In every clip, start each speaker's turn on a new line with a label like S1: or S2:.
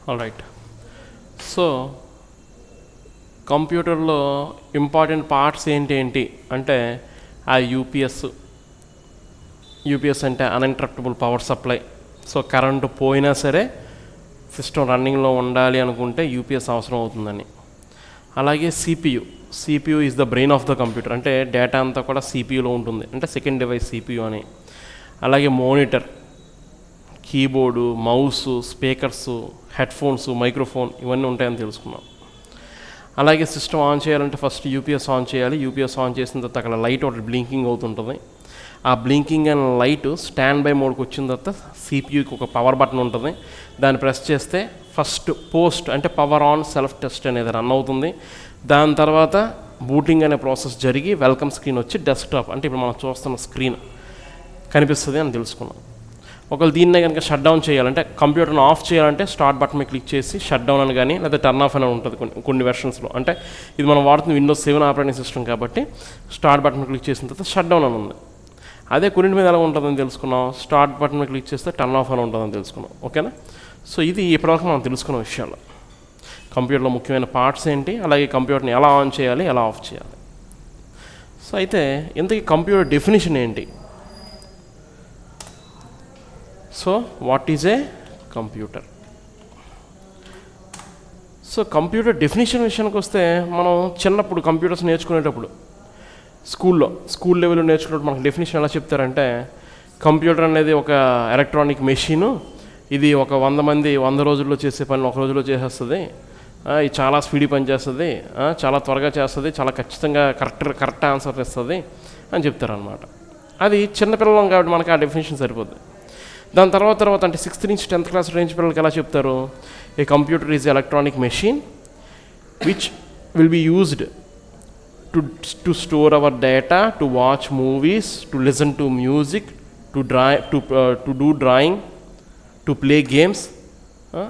S1: All right. So కంప్యూటర్లో important parts ఏంటి అంటే ఆ యూపీఎస్ అంటే అన్ఇంటరప్టబుల్ పవర్ సప్లై. సో కరెంటు పోయినా సరే సిస్టమ్ రన్నింగ్లో ఉండాలి అనుకుంటే యూపీఎస్ అవసరం అవుతుందని. అలాగే CPU is the brain of the computer, అంటే డేటా అంతా కూడా సిపియులో ఉంటుంది, అంటే సెకండ్ డివైస్ సిపియు అని. అలాగే monitor, keyboard, mouse, speakers, headphones, microphone ఇవన్నీ ఉంటాయని తెలుసుకున్నాం. అలాగే సిస్టమ్ ఆన్ చేయాలంటే ఫస్ట్ యూపీఎస్ ఆన్ చేయాలి. యూపీఎస్ ఆన్ చేసిన తర్వాత అక్కడ లైట్ ఒకటి బ్లింకింగ్ అవుతుంటుంది. ఆ blinking and light standby మోడ్కి వచ్చిన తర్వాత సిపియూకి ఒక పవర్ బటన్ ఉంటుంది, దాన్ని ప్రెస్ చేస్తే ఫస్ట్ పోస్ట్ అంటే పవర్ ఆన్ సెల్ఫ్ టెస్ట్ అనేది రన్ అవుతుంది. దాని తర్వాత బూటింగ్ అనే ప్రాసెస్ జరిగి వెల్కమ్ స్క్రీన్ వచ్చి డెస్క్టాప్ అంటే ఇప్పుడు మనం చూస్తున్న స్క్రీన్ కనిపిస్తుంది అని తెలుసుకున్నాం. ఒకవేళ దీన్నే కనుక షట్ డౌన్ చేయాలంటే కంప్యూటర్ని ఆఫ్ చేయాలంటే స్టార్ట్ బటన్ మీద క్లిక్ చేసి షట్ డౌన్ అని కానీ లేదా టర్న్ ఆఫ్ అని ఉంటుంది కొన్ని వెర్షన్స్లో. అంటే ఇది మనం వాడుతున్న విండోస్ 7 ఆపరేటింగ్ సిస్టమ్ కాబట్టి స్టార్ట్ బటన్ మీద క్లిక్ చేసిన తర్వాత షట్ డౌన్ అని ఉంది. అదే కొన్నింటి మీద ఎలా ఉంటుందని తెలుసుకున్నాం, స్టార్ట్ బటన్ మీద క్లిక్ చేస్తే టర్న్ ఆఫ్ అని ఉంటుందని తెలుసుకున్నాం. ఓకేనా? సో ఇది ఇప్పటివరకు మనం తెలుసుకున్న విషయాలు. కంప్యూటర్లో ముఖ్యమైన పార్ట్స్ ఏంటి, అలాగే కంప్యూటర్ని ఎలా ఆన్ చేయాలి, ఎలా ఆఫ్ చేయాలి. సో అయితే ఇంతకీ కంప్యూటర్ డెఫినేషన్ ఏంటి? So what is a computer? So computer definition విషయానికి వస్తే మనం చిన్నప్పుడు కంప్యూటర్స్ నేర్చుకునేటప్పుడు స్కూల్ లెవెల్లో నేర్చుకున్నప్పుడు మనకు డెఫినేషన్ ఎలా చెప్తారంటే, కంప్యూటర్ అనేది ఒక ఎలక్ట్రానిక్ మెషీను, ఇది ఒక 100 మంది 100 రోజుల్లో చేసే పని 1 రోజులో చేసేస్తుంది, ఇది చాలా స్పీడ్ పనిచేస్తుంది, చాలా త్వరగా చేస్తుంది, చాలా ఖచ్చితంగా కరెక్ట్ ఆన్సర్ ఇస్తుంది అని చెప్తారనమాట. అది చిన్నపిల్లలం కాబట్టి మనకి ఆ డెఫినేషన్ సరిపోద్ది. దాని తర్వాత అంటే 6th నుంచి 10th క్లాస్ రేంజ్ పిల్లలకి ఎలా చెప్తారు, a computer is electronic machine which will be used to store our data, to watch movies, to listen to music, to do drawing, to play games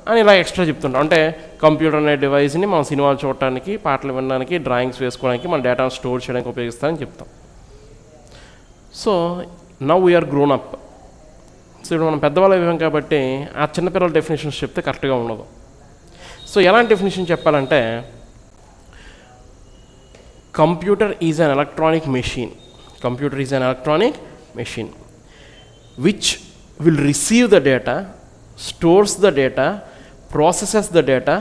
S1: అని ఇలా ఎక్స్ట్రా చెప్తుంటాం. అంటే computer అనే డివైస్ని మనం సినిమాలు చూడటానికి, పాటలు వినడానికి, డ్రాయింగ్స్ వేసుకోవడానికి, మన డేటాను స్టోర్ చేయడానికి ఉపయోగిస్తామని చెప్తాం. So now we are grown up. So ఇప్పుడు మనం పెద్దవాళ్ళు అయ్యాం కాబట్టి ఆ చిన్నపిల్లల డెఫినేషన్స్ చెప్తే కరెక్ట్గా ఉండదు. సో ఎలాంటి డెఫినేషన్ చెప్పాలంటే, computer is an electronic machine which will receive the data, stores the data, processes the data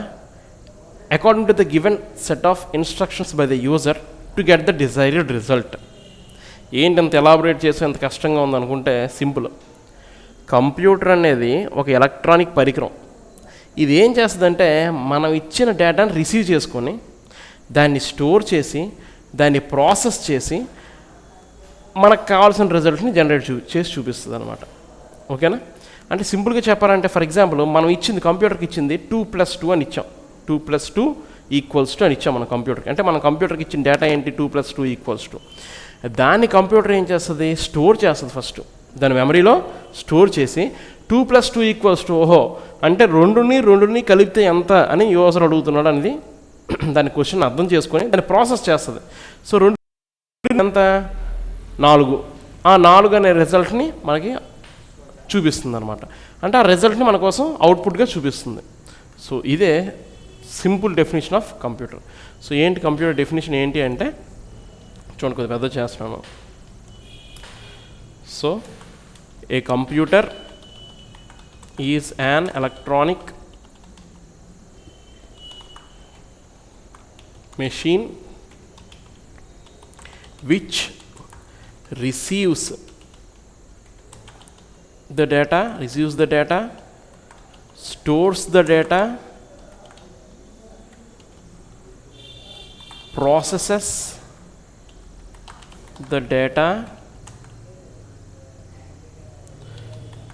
S1: according to the given set of instructions by the user to get the desired result. ఏంటి అంత elaborate చేసి అంత కష్టంగా ఉందనుకుంటే simple. Computer అనేది ఒక electronic పరికరం. ఇది ఏం చేస్తుందంటే మనం ఇచ్చిన డేటాను రిసీవ్ చేసుకొని దాన్ని స్టోర్ చేసి దాన్ని ప్రాసెస్ చేసి మనకు కావాల్సిన రిజల్ట్ని జనరేట్ చేసి చూపిస్తుంది అనమాట. ఓకేనా? అంటే సింపుల్గా చెప్పాలంటే ఫర్ ఎగ్జాంపుల్ మనం ఇచ్చింది కంప్యూటర్కి ఇచ్చింది 2+2 అని ఇచ్చాం. 2+2 = అని ఇచ్చాం మన కంప్యూటర్కి. అంటే మన కంప్యూటర్కి ఇచ్చిన డేటా ఏంటి, 2+2 = దాన్ని కంప్యూటర్ ఏం చేస్తుంది, స్టోర్ చేస్తుంది. ఫస్ట్ దాని మెమరీలో స్టోర్ చేసి 2+2 ఓహో అంటే రెండుని కలిపితే ఎంత అని యూజర్ అడుగుతున్నాడు అనేది దాని క్వశ్చన్ అర్థం చేసుకొని దాన్ని ప్రాసెస్ చేస్తుంది. సో 2 ఎంత 4, ఆ 4 అనే రిజల్ట్ని మనకి చూపిస్తుంది అనమాట. అంటే ఆ రిజల్ట్ని మన కోసం అవుట్పుట్గా చూపిస్తుంది. సో ఇదే simple definition of computer. So ఏంటి కంప్యూటర్ డెఫినేషన్ ఏంటి అంటే, చూడండి కొద్దిగా పెద్ద చేస్తున్నాను. So A computer is an electronic machine which receives the data, stores the data, processes the data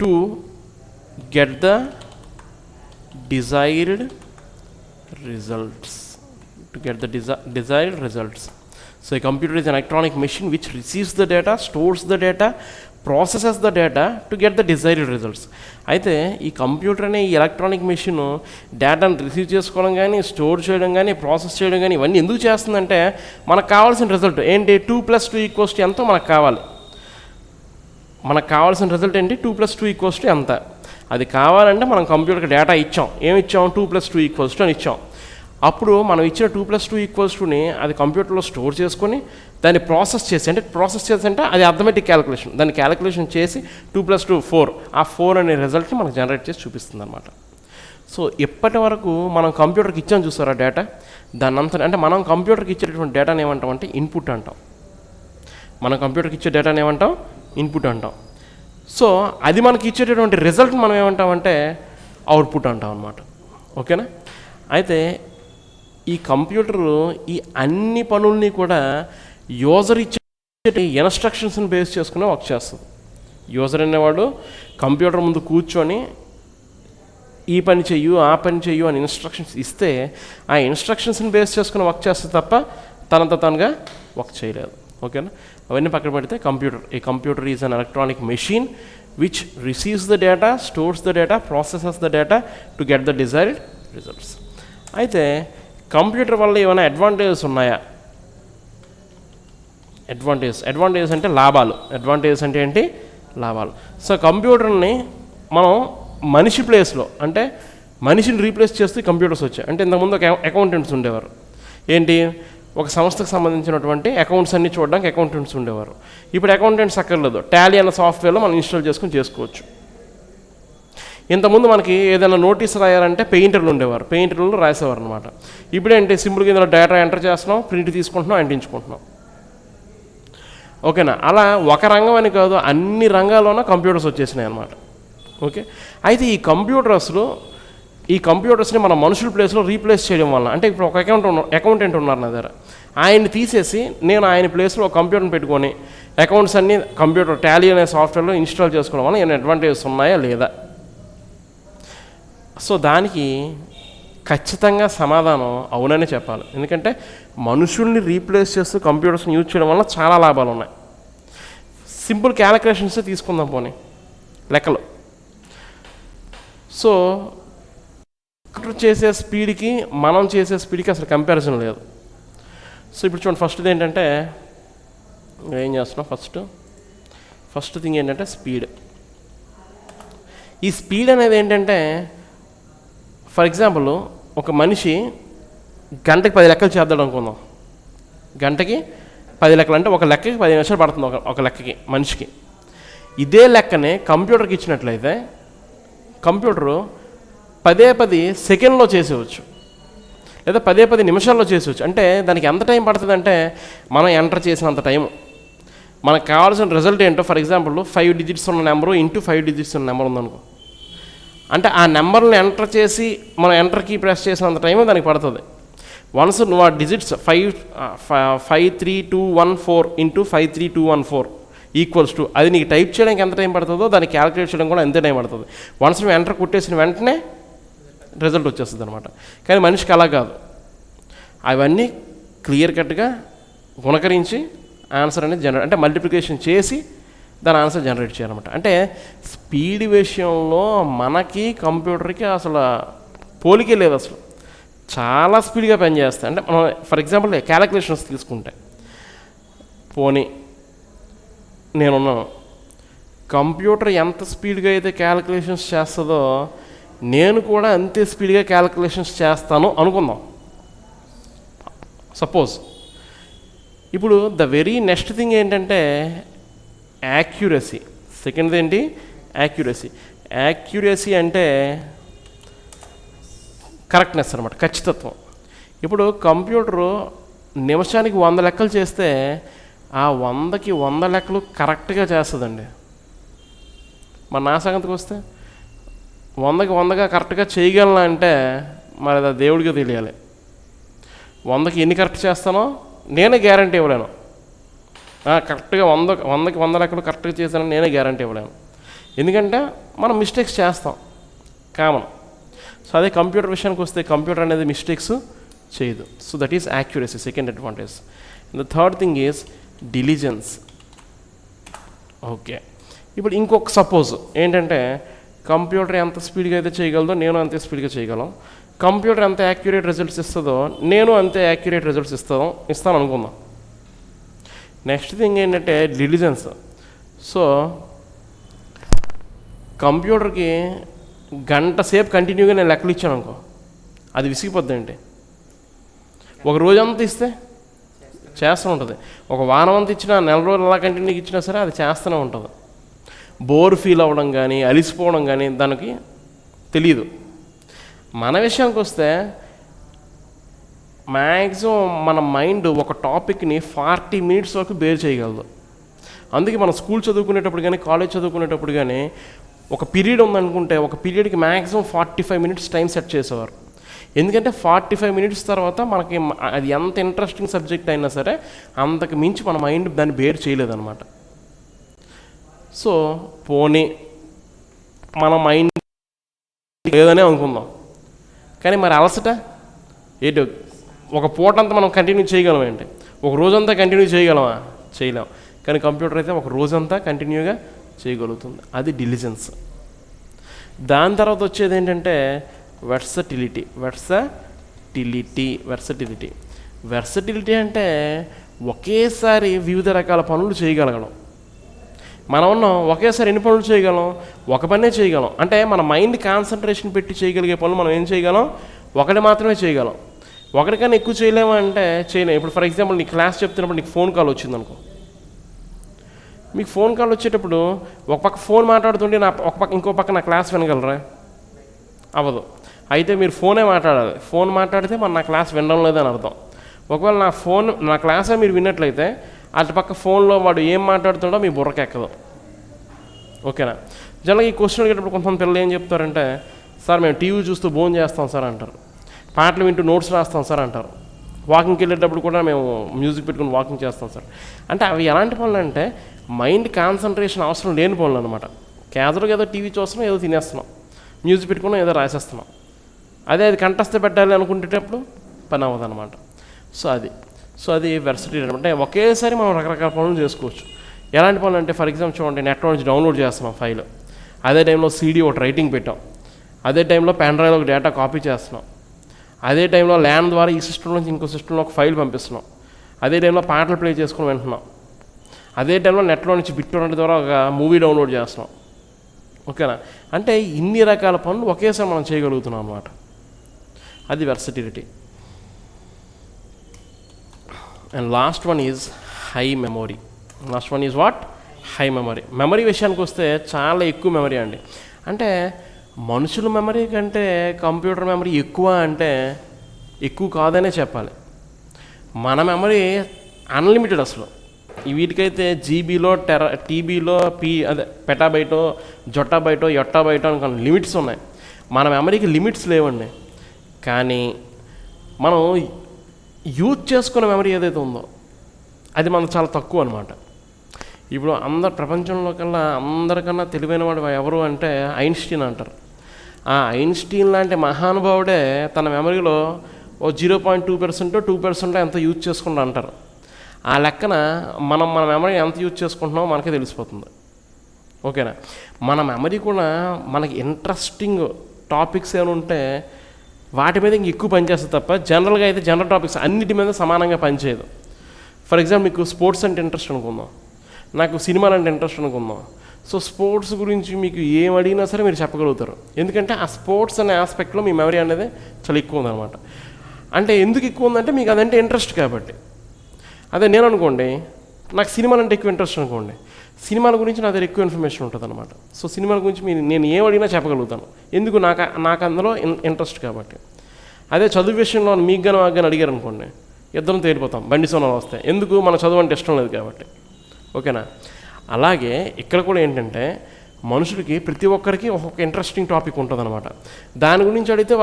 S1: to get the desired results. So a computer is an electronic machine which receives the data, stores the data, processes the data to get the desired results. అయితే ఈ computer అనే ఈ electronic machine డేటాను receive చేసుకోవడం కానీ, store చేయడం కానీ, process చేయడం కానీ ఇవన్నీ ఎందుకు చేస్తుందంటే మనకు కావాల్సిన రిజల్ట్ ఏంటి, 2+2 ఎంతో మనకు కావాలి. మనకు కావాల్సిన రిజల్ట్ ఏంటి, 2+2 ఎంత. అది కావాలంటే మనం కంప్యూటర్కి డేటా ఇచ్చాం, ఏమి ఇచ్చాం, 2+2 అని ఇచ్చాం. అప్పుడు మనం ఇచ్చిన 2+2 అది కంప్యూటర్లో స్టోర్ చేసుకొని దాన్ని ప్రాసెస్ చేసి, అంటే అది అథమెటిక్ క్యాలిక్యులేషన్, దాన్ని క్యాలిక్యులేషన్ చేసి 2+2 4, ఆ 4 అనే రిజల్ట్ని మనకు జనరేట్ చేసి చూపిస్తుంది అనమాట. సో ఇప్పటి వరకు మనం కంప్యూటర్కి ఇచ్చాం చూసారా డేటా, దాన్ని అంతా అంటే మనం కంప్యూటర్కి ఇచ్చేటటువంటి డేటాని ఏమంటాం అంటే ఇన్పుట్ అంటాం. మనం కంప్యూటర్కి ఇచ్చే డేటాని ఏమంటాం, ఇన్పుట్ అంటాం. సో అది మనకి ఇచ్చేటటువంటి రిజల్ట్ మనం ఏమంటామంటే అవుట్పుట్ అంటాం అనమాట. ఓకేనా? అయితే ఈ కంప్యూటరు ఈ అన్ని పనుల్ని కూడా యూజర్ ఇచ్చే ఇన్స్ట్రక్షన్స్ని బేస్ చేసుకుని వర్క్ చేస్తుంది. యూజర్ అనేవాడు కంప్యూటర్ ముందు కూర్చొని ఈ పని చెయ్యు, ఆ పని చెయ్యు అని ఇన్స్ట్రక్షన్స్ ఇస్తే ఆ ఇన్స్ట్రక్షన్స్ని బేస్ చేసుకుని వర్క్ చేస్తుంది తప్ప తనంత తనగా వర్క్ చేయలేదు. ఓకేనా? అవన్నీ పక్కన పెడితే computer is an electronic machine which receives the data, stores the data, processes the data to get the desired results. Computer వల్ల ఏమైనా అడ్వాంటేజెస్ ఉన్నాయా? అడ్వాంటేజెస్ అంటే లాభాలు. అడ్వాంటేజెస్ అంటే ఏంటి? లాభాలు. సో కంప్యూటర్ని మనం మనిషి ప్లేస్లో, అంటే మనిషిని రీప్లేస్ చేస్తూ కంప్యూటర్స్ వచ్చాయి. అంటే ఇంతకుముందు ఒక అకౌంటెంట్స్ ఉండేవారు. ఏంటి, ఒక సంస్థకు సంబంధించినటువంటి అకౌంట్స్ అన్నీ చూడడానికి అకౌంటెంట్స్ ఉండేవారు. ఇప్పుడు అకౌంటెంట్స్ అక్కర్లేదు, టాలీ అన్న సాఫ్ట్వేర్లో మనం ఇన్స్టాల్ చేసుకోవచ్చు. ఇంతకుముందు మనకి ఏదైనా నోటీస్ రాయాలంటే పెయింటర్లు ఉండేవారు, పెయింటర్లు రాసేవారు అనమాట. ఇప్పుడేంటి, సింపుల్గా ఇందులో డేటా ఎంటర్ చేస్తున్నాం, ప్రింట్ తీసుకుంటున్నాం, అంటించుకుంటున్నాం. ఓకేనా? అలా ఒక రంగం అని కాదు, అన్ని రంగాల్లోనూ కంప్యూటర్స్ వచ్చేసినాయి అన్నమాట. ఓకే. అయితే ఈ కంప్యూటర్స్ని మన మనుషుల ప్లేస్లో రీప్లేస్ చేయడం వల్ల, అంటే ఇప్పుడు ఒక అకౌంటెంట్ ఉన్నారు నా దగ్గర, ఆయన్ని తీసేసి నేను ఆయన ప్లేస్లో ఒక కంప్యూటర్ని పెట్టుకొని అకౌంట్స్ అన్నీ కంప్యూటర్ టాలీ అనే సాఫ్ట్వేర్లో ఇన్స్టాల్ చేసుకోవడం వల్ల ఏమైనా అడ్వాంటేజెస్ ఉన్నాయా లేదా? సో దానికి ఖచ్చితంగా సమాధానం అవుననే చెప్పాలి. ఎందుకంటే మనుషుల్ని రీప్లేస్ చేస్తూ కంప్యూటర్స్ని యూజ్ చేయడం వల్ల చాలా లాభాలు ఉన్నాయి. సింపుల్ క్యాలిక్యులేషన్స్ తీసుకుందాం, పోనీ లెక్కలు. సో కంప్యూటర్ చేసే స్పీడ్కి మనం చేసే స్పీడ్కి అసలు కంపారిజన్ లేదు. సో ఇప్పుడు చూడండి, ఫస్ట్ది ఏంటంటే ఏం చేస్తున్నాం, ఫస్ట్ థింగ్ ఏంటంటే స్పీడ్. ఈ స్పీడ్ అనేది ఏంటంటే, ఫర్ ఎగ్జాంపుల్ ఒక మనిషి గంటకి 10 లెక్కలు చేద్దాడు అనుకుందాం. గంటకి 10 లెక్కలు అంటే ఒక లెక్కకి 10 నిమిషాలు పడుతుంది ఒక లెక్కకి మనిషికి. ఇదే లెక్కనే కంప్యూటర్కి ఇచ్చినట్లయితే కంప్యూటరు 10 సెకండ్లో చేసేవచ్చు, లేదా 10 నిమిషాల్లో చేసేవచ్చు. అంటే దానికి ఎంత టైం పడుతుంది అంటే మనం ఎంటర్ చేసినంత టైము. మనకు కావాల్సిన రిజల్ట్ ఏంటో, ఫర్ ఎగ్జాంపుల్ 5 డిజిట్స్ ఉన్న నెంబరు ఇంటూ 5 డిజిట్స్ ఉన్న నెంబర్ ఉందనుకో, అంటే ఆ నెంబర్ని ఎంటర్ చేసి మనం ఎంటర్ కీ ప్రెస్ చేసినంత టైం దానికి పడుతుంది. వన్స్ నువ్వు ఆ డిజిట్స్ 53214 ఇంటూ 53214 ఈక్వల్స్ టు, అది నీకు టైప్ చేయడానికి ఎంత టైం పడుతుందో దాన్ని క్యాలిక్యులేట్ చేయడం కూడా అంతే టైం పడుతుంది. వన్స్ నువ్వు ఎంటర్ కొట్టేసిన వెంటనే రిజల్ట్ వచ్చేస్తుంది అనమాట. కానీ మనిషికి అలా కాదు, అవన్నీ క్లియర్ కట్గా గుణకరించి ఆన్సర్ అనేది జనరేట్, అంటే మల్టిప్లికేషన్ చేసి దాని ఆన్సర్ జనరేట్ చేయాలన్నమాట. అంటే స్పీడ్ విషయంలో మనకి కంప్యూటర్కి అసలు పోలికే లేదు, అసలు చాలా స్పీడ్గా పనిచేస్తాయి. అంటే మనం ఫర్ ఎగ్జాంపుల్ క్యాలిక్యులేషన్స్ తీసుకుంటే, పోనీ నేనున్నాను, కంప్యూటర్ ఎంత స్పీడ్గా అయితే క్యాలిక్యులేషన్స్ చేస్తుందో నేను కూడా అంతే స్పీడ్గా క్యాలిక్యులేషన్స్ చేస్తాను అనుకుందాం, సపోజ్. ఇప్పుడు ద వెరీ నెక్స్ట్ థింగ్ ఏంటంటే యాక్యురసీ. సెకండ్ది ఏంటి? యాక్యురసీ అంటే కరెక్ట్నెస్ అనమాట, ఖచ్చితత్వం. ఇప్పుడు కంప్యూటరు నిమిషానికి 100 లెక్కలు చేస్తే ఆ 100కి 100 లెక్కలు కరెక్ట్గా చేస్తుందండి. మరి నా సంగతికి వస్తే 100కి 100గా కరెక్ట్గా చేయగలనా అంటే మరి అది దేవుడికి తెలియాలి. 100కి ఎన్ని కరెక్ట్ చేస్తానో నేనే గ్యారంటీ ఇవ్వలేను. కరెక్ట్గా 100కి 100 లెక్కలు కరెక్ట్గా చేశానని నేనే గ్యారంటీ ఇవ్వలేను. ఎందుకంటే మనం మిస్టేక్స్ చేస్తాం, కామన్. సో అదే కంప్యూటర్ విషయానికి వస్తే కంప్యూటర్ అనేది మిస్టేక్స్ చేయదు. So that is accuracy, second advantage. The third thing is diligence. Okay, ఇప్పుడు ఇంకొక సపోజ్ ఏంటంటే కంప్యూటర్ ఎంత స్పీడ్గా అయితే చేయగలదో నేను అంతే స్పీడ్గా చేయగలం. కంప్యూటర్ ఎంత యాక్యురేట్ రిజల్ట్స్ ఇస్తుందో నేను అంతే యాక్యురేట్ రిజల్ట్స్ ఇస్తాను అనుకుందాం. నెక్స్ట్ థింగ్ ఏంటంటే డిలిజెన్స్. సో కంప్యూటర్కి గంట సేపు కంటిన్యూగా నేను లెక్కలు ఇచ్చాను అనుకో, అది విసిగిపోద్దండి. ఒక రోజంతా ఇస్తే చేస్తూ ఉంటుంది, ఒక వారం అంతా ఇచ్చినా, నెల రోజులు అలా కంటిన్యూగా ఇచ్చినా సరే అది చేస్తూనే ఉంటుంది. బోర్ ఫీల్ అవ్వడం కానీ అలిసిపోవడం కానీ దానికి తెలియదు. మన విషయానికి వస్తే మ్యాక్సిమం మన మైండ్ ఒక టాపిక్ని 40 మినిట్స్ వరకు బేర్ చేయగలదు. అందుకే మనం స్కూల్ చదువుకునేటప్పుడు కానీ కాలేజ్ చదువుకునేటప్పుడు కానీ ఒక పీరియడ్ ఉందనుకుంటే ఒక పీరియడ్కి మ్యాక్సిమం 45 మినిట్స్ టైం సెట్ చేసేవారు. ఎందుకంటే 45 మినిట్స్ తర్వాత మనకి అది ఎంత ఇంట్రెస్టింగ్ సబ్జెక్ట్ అయినా సరే అంతకు మించి మన మైండ్ దాన్ని బేర్ చేయలేదన్నమాట. సో పోనీ మన మైండ్ లేదనే అనుకుందాం, కానీ మరి అలసట ఏంటి, ఒక పూట అంతా మనం కంటిన్యూ చేయగలం ఏంటి, ఒక రోజంతా కంటిన్యూ చేయగలమా? చేయలేం. కానీ కంప్యూటర్ అయితే ఒక రోజంతా కంటిన్యూగా చేయగలుగుతుంది. అది డిలిజెన్స్. దాని తర్వాత వచ్చేది ఏంటంటే వెర్సటిలిటీ. వెర్సటిలిటీ అంటే ఒకేసారి వివిధ రకాల పనులు చేయగలగడం. మనం ఉన్నాం ఒకేసారి ఎన్ని పనులు చేయగలం? ఒక పనే చేయగలం. అంటే మన మైండ్ కాన్సన్ట్రేషన్ పెట్టి చేయగలిగే పనులు మనం ఏం చేయగలం? ఒకటి మాత్రమే చేయగలం. ఒకటికన్నా ఎక్కువ చేయలేమా అంటే చేయలేం. ఇప్పుడు ఫర్ ఎగ్జాంపుల్ నీ క్లాస్ చెప్తున్నప్పుడు నీకు ఫోన్ కాల్ వచ్చిందనుకో, మీకు ఫోన్ కాల్ వచ్చేటప్పుడు ఒక పక్క ఫోన్ మాట్లాడుతుంటే ఒక పక్క ఇంకో పక్క నా క్లాస్ వినగలరా? అవ్వదు. అయితే మీరు ఫోనే మాట్లాడాలి. ఫోన్ మాట్లాడితే మన నా క్లాస్ వినడం లేదని అర్థం. ఒకవేళ నా క్లాసే మీరు విన్నట్లయితే అటు పక్క ఫోన్లో వాడు ఏం మాట్లాడుతుండో మీ బుర్రకి ఎక్కదు. ఓకేనా? జనరల్గా ఈ క్వశ్చన్ అడిగేటప్పుడు కొంతమంది పిల్లలు ఏం చెప్తారంటే, సార్ మేము టీవీ చూస్తూ భోజనం చేస్తాం సార్ అంటారు, పాటలు వింటూ నోట్స్ రాస్తాం సార్ అంటారు, వాకింగ్కి వెళ్ళేటప్పుడు కూడా మేము మ్యూజిక్ పెట్టుకుని వాకింగ్ చేస్తాం సార్. అంటే అవి ఎలాంటి పనులు అంటే మైండ్ కాన్సన్ట్రేషన్ అవసరం లేని పనులు అనమాట. క్యాజువల్గా ఏదో టీవీ చూస్తున్నాం, ఏదో తినేస్తున్నాం, మ్యూజిక్ పెట్టుకున్నాం, ఏదో రాసేస్తున్నాం. అది కంఠస్థ పెట్టాలి అనుకునేటప్పుడు పని అవ్వదు అనమాట. సో అది వెర్సిటీ అంటే ఒకేసారి మనం రకరకాల పనులు చేసుకోవచ్చు. ఎలాంటి పనులు అంటే ఫర్ ఎగ్జాంపుల్ చూడండి, నెట్ నుంచి డౌన్లోడ్ చేస్తున్నాం ఫైల్, అదే టైంలో సీడీ ఒకటి రైటింగ్ పెట్టాం, అదే టైంలో పెన్ డ్రైవ్లో ఒక డేటా కాపీ చేస్తున్నాం, అదే టైంలో ల్యాన్ ద్వారా ఈ సిస్టమ్ నుంచి ఇంకో సిస్టంలో ఒక ఫైల్ పంపిస్తున్నాం, అదే టైంలో పాటలు ప్లే చేసుకుని వింటున్నాం, అదే టైంలో నెట్లో నుంచి బిట్‌టొరెంట్ ద్వారా ఒక మూవీ డౌన్లోడ్ చేస్తున్నాం. ఓకేనా? అంటే ఇన్ని రకాల పనులు ఒకేసారి మనం చేయగలుగుతున్నాం అన్నమాట. అది versatility. And last one is high memory. High memory విషయానికి వస్తే చాలా ఎక్కువ మెమరీ అండి. అంటే మనుషుల మెమరీ కంటే కంప్యూటర్ మెమరీ ఎక్కువ అంటే ఎక్కువ కాదనే చెప్పాలి. మన మెమరీ అన్లిమిటెడ్ అసలు. వీటికైతే జీబీలో టీబీలో పెటాబైటో జొట్టాబైటో ఎట్టాబైటో అనుకున్న లిమిట్స్ ఉన్నాయి. మన మెమరీకి లిమిట్స్ లేవండి. కానీ మనం యూజ్ చేసుకునే మెమరీ ఏదైతే ఉందో అది మనకు చాలా తక్కువ అనమాట. ఇప్పుడు ప్రపంచంలో కల్లా అందరికన్నా తెలివైన వాడు ఎవరు అంటే ఐన్స్టీన్ అంటారు. ఆ ఐన్స్టీన్ లాంటి మహానుభావుడే తన మెమరీలో 0.2% 2% ఎంత యూజ్ చేసుకుంటా అంటారు. ఆ లెక్కన మన మెమరీ ఎంత యూజ్ చేసుకుంటున్నామో మనకే తెలిసిపోతుంది. ఓకేనా? మన మెమరీ కూడా మనకి ఇంట్రెస్టింగ్ టాపిక్స్ ఏమైనా ఉంటే వాటి మీద ఇంక ఎక్కువ పనిచేస్తుంది తప్ప జనరల్గా అయితే జనరల్ టాపిక్స్ అన్నిటి మీద సమానంగా పనిచేయదు. ఫర్ ఎగ్జాంపుల్ మీకు స్పోర్ట్స్ అంటే ఇంట్రెస్ట్ అనుకుందాం, నాకు సినిమాలు అంటే ఇంట్రెస్ట్ అనుకుందాం. సో స్పోర్ట్స్ గురించి మీకు ఏం అడిగినా సరే మీరు చెప్పగలుగుతారు. ఎందుకంటే ఆ స్పోర్ట్స్ అనే ఆస్పెక్ట్లో మీ మెమరీ అనేది చాలా ఎక్కువ ఉందన్నమాట. అంటే ఎందుకు ఎక్కువ ఉందంటే మీకు అదంటే ఇంట్రెస్ట్ కాబట్టి. అదే నేను అనుకోండి, నాకు సినిమాలు అంటే ఎక్కువ ఇంట్రెస్ట్ అనుకోండి, సినిమాల గురించి నా దగ్గర ఎక్కువ ఇన్ఫర్మేషన్ ఉంటుంది అనమాట. సో సినిమాల గురించి నేను ఏం అడిగినా చెప్పగలుగుతాను. ఎందుకు? నాకు అందులో ఇంట్రెస్ట్ కాబట్టి. అదే చదువు విషయంలో మీకు కానీ మాకు కానీ అడిగారు అనుకోండి, ఇద్దరం తేలిపోతాం, బండి సోనాలు వస్తాయి. ఎందుకు? మన చదువు అంటే ఇష్టం లేదు కాబట్టి. ఓకేనా? అలాగే ఇక్కడ కూడా ఏంటంటే మనుషులకి ప్రతి ఒక్కరికి ఒక్కొక్క ఇంట్రెస్టింగ్ టాపిక్ ఉంటుంది అనమాట. దాని గురించి అడిగితే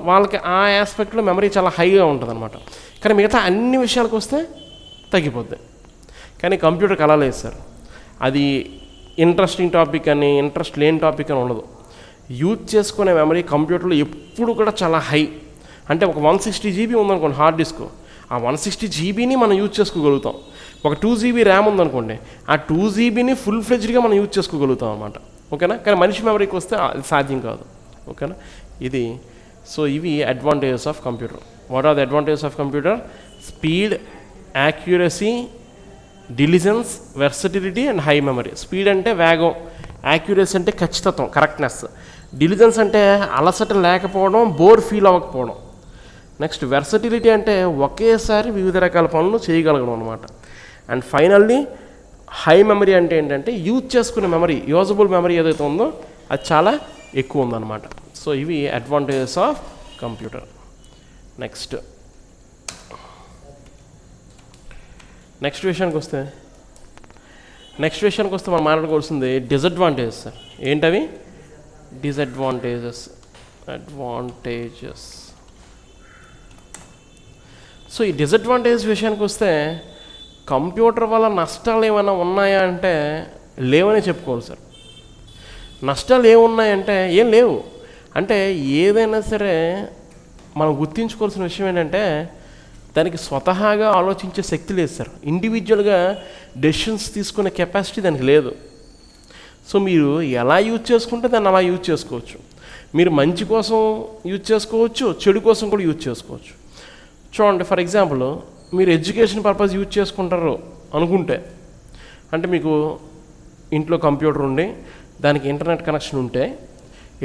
S1: వాళ్ళకి ఆ ఆస్పెక్ట్లో మెమరీ చాలా హైగా ఉంటుంది అనమాట. కానీ మిగతా అన్ని విషయాలకు వస్తే తగ్గిపోద్ది. కానీ కంప్యూటర్కి అలా లేదు సార్. అది ఇంట్రెస్టింగ్ టాపిక్ అని ఇంట్రెస్ట్ లేని టాపిక్ అని ఉండదు. యూజ్ చేసుకునే మెమరీ కంప్యూటర్లో ఎప్పుడు కూడా చాలా హై. అంటే ఒక 160 GB ఉందనుకోండి హార్డ్ డిస్క్, ఆ 160 GBని మనం యూజ్ చేసుకోగలుగుతాం. ఒక 2 GB ర్యామ్ ఉందనుకోండి, ఆ 2 GBని ఫుల్ ఫ్లెడ్జ్డ్గా మనం యూజ్ చేసుకోగలుగుతాం అన్నమాట. ఓకేనా? కానీ మనిషి మెమరీకి వస్తే అది సాధ్యం కాదు. ఓకేనా? ఇవి advantages of computer. What are the advantages of computer? Speed, accuracy, diligence, versatility and high memory. Speed అంటే వేగం, యాక్యురసీ అంటే ఖచ్చితత్వం, కరెక్ట్నెస్, డిలిజెన్స్ అంటే అలసట లేకపోవడం, బోర్ ఫీల్ అవ్వకపోవడం. నెక్స్ట్ వెర్సటిలిటీ అంటే ఒకేసారి వివిధ రకాల పనులు చేయగలగడం అనమాట. అండ్ ఫైనల్లీ హై మెమరీ అంటే ఏంటంటే యూజ్ చేసుకునే మెమరీ, యూజబుల్ మెమరీ ఏదైతే ఉందో అది చాలా ఎక్కువ ఉందన్నమాట. సో ఇవి అడ్వాంటేజెస్ ఆఫ్ కంప్యూటర్. నెక్స్ట్ విషయానికి వస్తే మనం మాట్లాడుకోవాల్సింది డిసడ్వాంటేజెస్. ఏంటవి? అడ్వాంటేజెస్. సో ఈ డిసడ్వాంటేజెస్ విషయానికి వస్తే కంప్యూటర్ వల్ల నష్టాలు ఏమైనా ఉన్నాయా అంటే లేవని చెప్పుకోవాలి సార్. నష్టాలు ఏమున్నాయంటే ఏం లేవు. అంటే ఏదైనా సరే మనం గుర్తించుకోవాల్సిన విషయం ఏంటంటే దానికి స్వతహాగా ఆలోచించే శక్తి లేదు సార్. ఇండివిజువల్గా డెసిషన్స్ తీసుకునే కెపాసిటీ దానికి లేదు. సో మీరు ఎలా యూజ్ చేసుకుంటే దాన్ని అలా యూజ్ చేసుకోవచ్చు. మీరు మంచి కోసం యూజ్ చేసుకోవచ్చు, చెడు కోసం కూడా యూజ్ చేసుకోవచ్చు. చూడండి, ఫర్ ఎగ్జాంపుల్ మీరు ఎడ్యుకేషన్ పర్పస్ యూజ్ చేసుకుంటారు అనుకుంటే, అంటే మీకు ఇంట్లో కంప్యూటర్ ఉండి దానికి ఇంటర్నెట్ కనెక్షన్ ఉంటే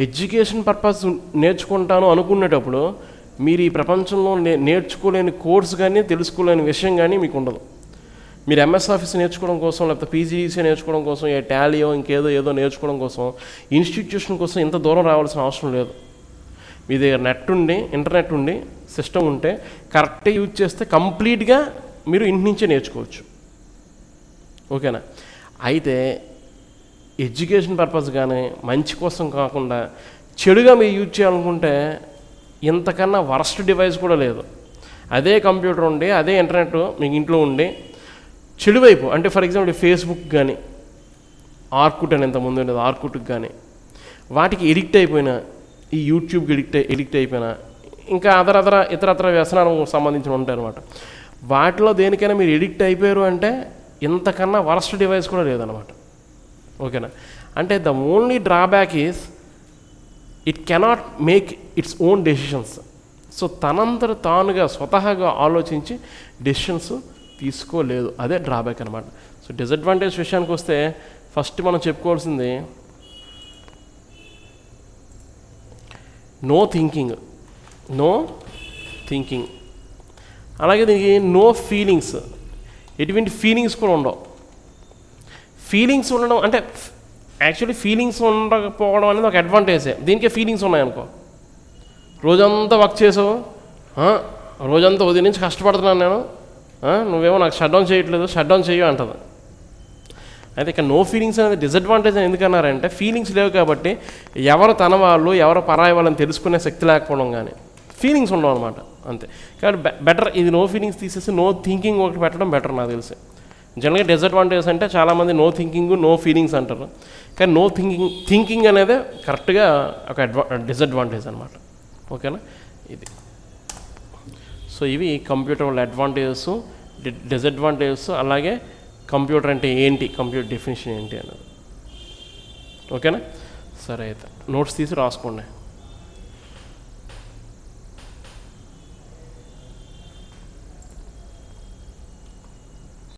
S1: ఎడ్యుకేషన్ పర్పస్ నేర్చుకుంటాను అనుకునేటప్పుడు మీరు ఈ ప్రపంచంలో నేర్చుకోలేని కోర్స్ కానీ తెలుసుకోలేని విషయం కానీ మీకు ఉండదు. మీరు ఎంఎస్ ఆఫీస్ నేర్చుకోవడం కోసం, లేకపోతే పీజీసీ నేర్చుకోవడం కోసం, ఏ టాలీయో ఇంకేదో నేర్చుకోవడం కోసం ఇన్స్టిట్యూషన్ కోసం ఇంత దూరం రావాల్సిన అవసరం లేదు. మీ దగ్గర ఇంటర్నెట్ ఉండి సిస్టమ్ ఉంటే కరెక్ట్గా యూజ్ చేస్తే కంప్లీట్గా మీరు ఇంటి నుంచే నేర్చుకోవచ్చు. ఓకేనా? అయితే ఎడ్యుకేషన్ పర్పస్ కానీ మంచి కోసం కాకుండా చెడుగా మీరు యూజ్ చేయాలనుకుంటే ఇంతకన్నా వరస్ట్ డివైస్ కూడా లేదు. అదే కంప్యూటర్ ఉండి, అదే ఇంటర్నెట్ మీకు ఇంట్లో ఉండి చెడు వైపు, అంటే ఫర్ ఎగ్జాంపుల్ ఫేస్బుక్ కానీ, ఆర్కుట్ అని ఇంతకుముందు ఉండేది, ఆర్కుట్కి కానీ వాటికి ఎడిక్ట్ అయిపోయినా, ఈ యూట్యూబ్కి ఎడిక్ట్ అయిపోయినా, ఇంకా ఇతరత్ర వ్యసనాలకు సంబంధించిన ఉంటాయి అనమాట. వాటిలో దేనికైనా మీరు ఎడిక్ట్ అయిపోయారు అంటే ఇంతకన్నా వరస్ట్ డివైస్ కూడా లేదనమాట. ఓకేనా? అంటే the only drawback is it cannot make its own decisions. So తనంతట తానుగా స్వతహాగా ఆలోచించి డెసిషన్స్ తీసుకోలేదు. అదే డ్రాబ్యాక్ అనమాట. సో డిసడ్వాంటేజ్ విషయానికి వస్తే ఫస్ట్ మనం చెప్పుకోవాల్సింది నో థింకింగ్. అలాగే దీనికి నో ఫీలింగ్స్. ఎటువంటి ఫీలింగ్స్ కూడా ఉండవు. ఫీలింగ్స్ ఉండడం అంటే యాక్చువల్లీ ఫీలింగ్స్ ఉండకపోవడం అనేది ఒక అడ్వాంటేజే. దీనికే ఫీలింగ్స్ ఉన్నాయనుకో, రోజంతా వర్క్ చేసావు, రోజంతా ఉదయం నుంచి కష్టపడుతున్నాను నేను, నువ్వేమో నాకు షట్ డౌన్ చేయు అంటది. అయితే ఇక్కడ నో ఫీలింగ్స్ అనేది డిసడ్వాంటేజ్ అని ఎందుకన్నారంటే ఫీలింగ్స్ లేవు కాబట్టి ఎవరు తన వాళ్ళు ఎవరు పరాయి వాళ్ళని తెలుసుకునే శక్తి లేకపోవడం కానీ ఫీలింగ్స్ ఉండవు అనమాట. అంతే. కాబట్టి బెటర్ ఇది నో ఫీలింగ్స్ తీసేసి నో థింకింగ్ ఒకటి పెట్టడం బెటర్ నాకు తెలిసి. జనరల్గా డిసడ్వాంటేజ్ అంటే చాలామంది నో థింకింగ్ నో ఫీలింగ్స్ అంటారు, కానీ నో థింకింగ్ అనేది కరెక్ట్గా ఒక డిసడ్వాంటేజ్ అనమాట. ఓకేనా? ఇది. సో ఇవి కంప్యూటర్ వల్ల అడ్వాంటేజెస్, డిసడ్వాంటేజెస్, అలాగే కంప్యూటర్ అంటే ఏంటి, కంప్యూటర్ డెఫినేషన్ ఏంటి అన్నది. ఓకేనా? సరే, అయితే నోట్స్ తీసి రాసుకోండి.